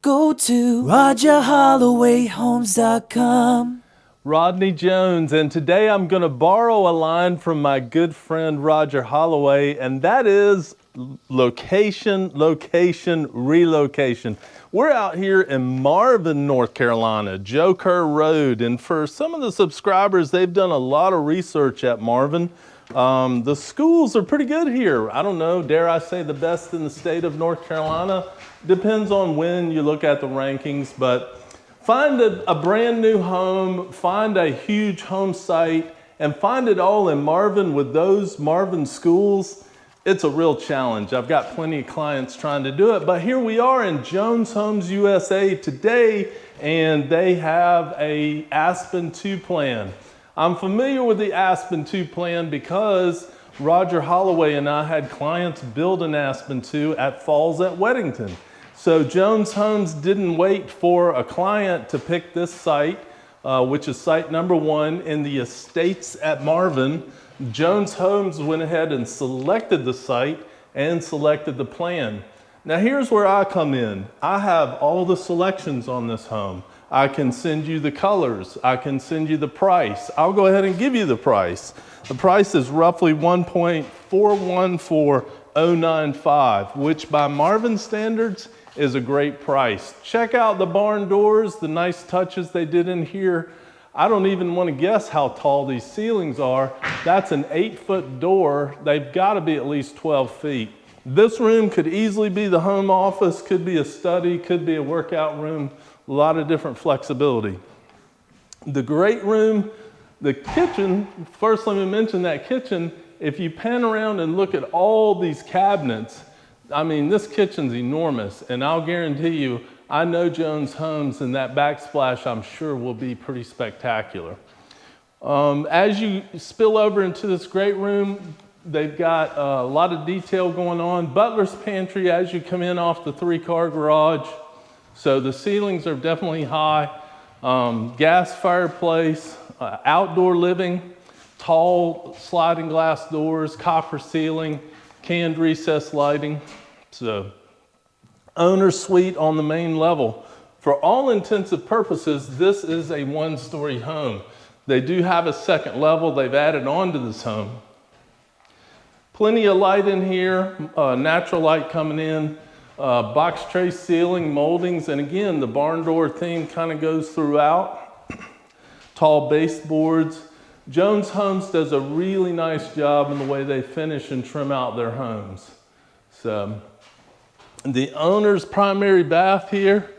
go to RogerHollowayHomes.com. Rodney Jones, and today I'm going to borrow a line from my good friend Roger Holloway, and that is location, location, relocation. We're out here in Marvin, North Carolina, Joe Kerr Road, and for some of the subscribers, they've done a lot of research at Marvin. The schools are pretty good here. I don't know, dare I say the best in the state of North Carolina? Depends on when you look at the rankings, but find a brand new home, find a huge home site, and find it all in Marvin with those Marvin schools. It's a real challenge. I've got plenty of clients trying to do it, but here we are in Jones Homes USA today, and they have a Aspen 2 plan. I'm familiar with the Aspen 2 plan because Roger Holloway and I had clients build an Aspen 2 at Falls at Weddington. So Jones Homes didn't wait for a client to pick this site, which is site number 1 in the estates at Marvin. Jones Homes went ahead and selected the site and selected the plan. Now here's where I come in. I have all the selections on this home. I can send you the colors. I can send you the price. I'll go ahead and give you the price. The price is roughly $1.414095, which by Marvin standards is a great price. Check out the barn doors, the nice touches they did in here. I don't even want to guess how tall these ceilings are. That's an 8-foot door. They've got to be at least 12 feet. This room could easily be the home office, could be a study, could be a workout room, a lot of different flexibility. The great room, the kitchen, first let me mention that kitchen. If you pan around and look at all these cabinets, I mean, this kitchen's enormous, and I'll guarantee you, I know Jones Homes, and that backsplash, I'm sure, will be pretty spectacular. As you spill over into this great room, they've got a lot of detail going on. Butler's pantry as you come in off the 3-car garage. So the ceilings are definitely high. Gas fireplace, outdoor living, tall sliding glass doors, copper ceiling, canned recessed lighting. So, owner's suite on the main level. For all intents and purposes, this is a 1-story home. They do have a second level they've added on to this home. Plenty of light in here, natural light coming in, box tray ceiling, moldings, and again, the barn door theme kind of goes throughout. Tall baseboards. Jones Homes does a really nice job in the way they finish and trim out their homes. So, the owner's primary bath here.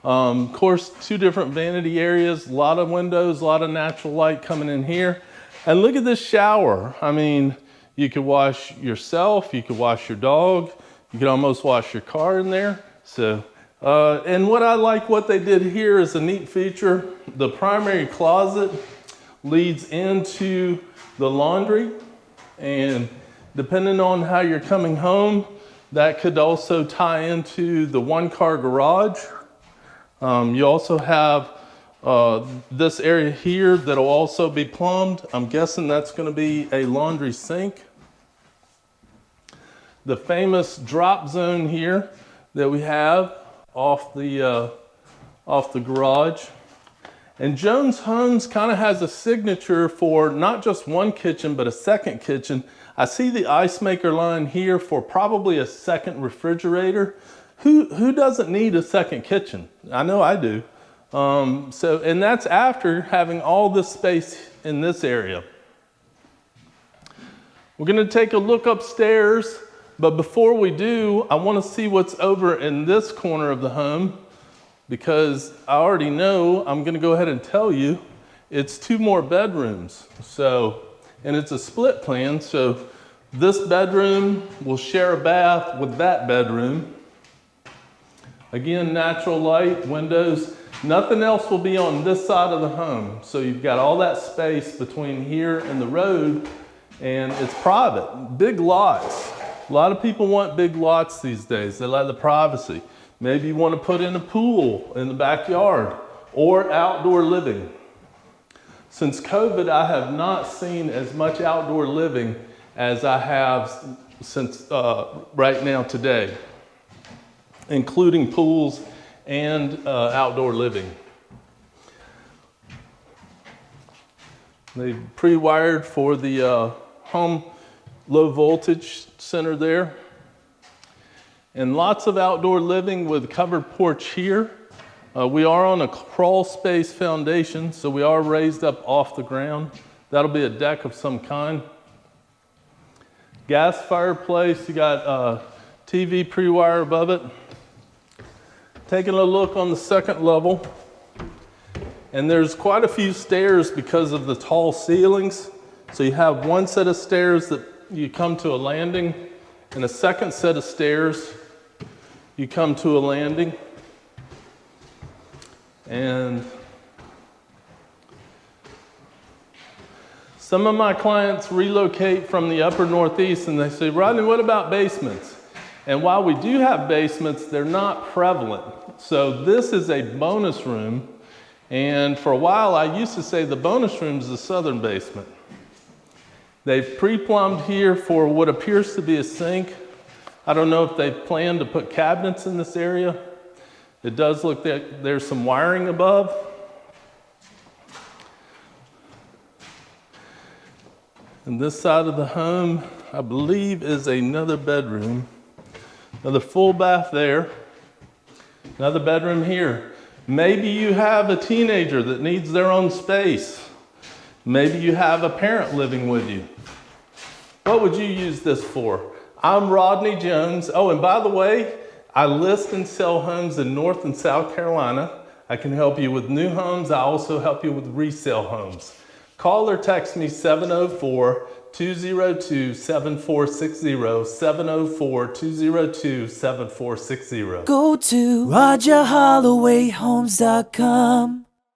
Of course, 2 different vanity areas, a lot of windows, a lot of natural light coming in here. And look at this shower. I mean, you could wash yourself, you could wash your dog, you could almost wash your car in there. So, and what I like what they did here is a neat feature. The primary closet leads into the laundry, and depending on how you're coming home, that could also tie into the 1-car garage. You also have this area here that'll also be plumbed. I'm guessing that's going to be a laundry sink. The famous drop zone here that we have off the garage. And Jones Homes kind of has a signature for not just one kitchen, but a second kitchen. I see the ice maker line here for probably a second refrigerator. Who doesn't need a second kitchen? I know I do. And that's after having all this space in this area. We're going to take a look upstairs, but before we do, I want to see what's over in this corner of the home, because I already know, I'm going to go ahead and tell you, it's 2 more bedrooms. So, and it's a split plan, so this bedroom will share a bath with that bedroom. Again, natural light, windows. Nothing else will be on this side of the home. So you've got all that space between here and the road, and it's private. Big lots. A lot of people want big lots these days. They like the privacy. Maybe you want to put in a pool in the backyard or outdoor living. Since COVID, I have not seen as much outdoor living as I have since right now today, including pools and outdoor living. They pre-wired for the home low voltage center there. And lots of outdoor living with covered porch here. We are on a crawl space foundation, so we are raised up off the ground. That'll be a deck of some kind. Gas fireplace, you got TV pre-wire above it. Taking a look on the second level, and there's quite a few stairs because of the tall ceilings. So you have one set of stairs that you come to a landing, and a second set of stairs you come to a landing. And some of my clients relocate from the upper Northeast and they say, Rodney, what about basements? And while we do have basements, they're not prevalent. So this is a bonus room. And for a while, I used to say the bonus room is the southern basement. They've pre-plumbed here for what appears to be a sink. I don't know if they plan to put cabinets in this area. It does look like there's some wiring above. And this side of the home, I believe, is another bedroom. Another full bath there. Another bedroom here. Maybe you have a teenager that needs their own space. Maybe you have a parent living with you. What would you use this for? I'm Rodney Jones. Oh, and by the way, I list and sell homes in North and South Carolina. I can help you with new homes. I also help you with resale homes. Call or text me 704-202-7460, 704-202-7460. Go to RogerHollowayHomes.com.